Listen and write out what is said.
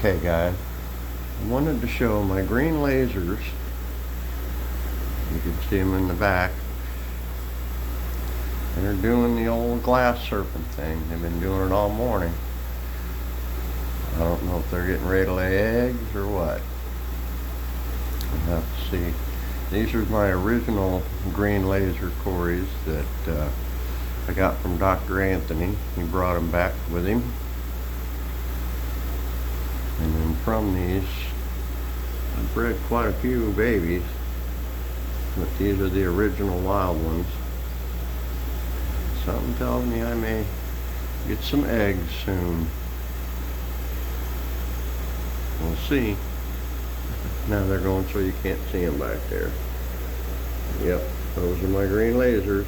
Okay guys, I wanted to show my green lasers. You can see them in the back. And they're doing the old glass serpent thing. They've been doing it all morning. I don't know if they're getting ready to lay eggs or what. We'll have to see. These are my original green laser cories that I got from Dr. Anthony. He brought them back with him. And then from these, I've bred quite a few babies, but these are the original wild ones. Something tells me I may get some eggs soon. We'll see. Now they're going so you can't see them back there. Yep, those are my green lasers.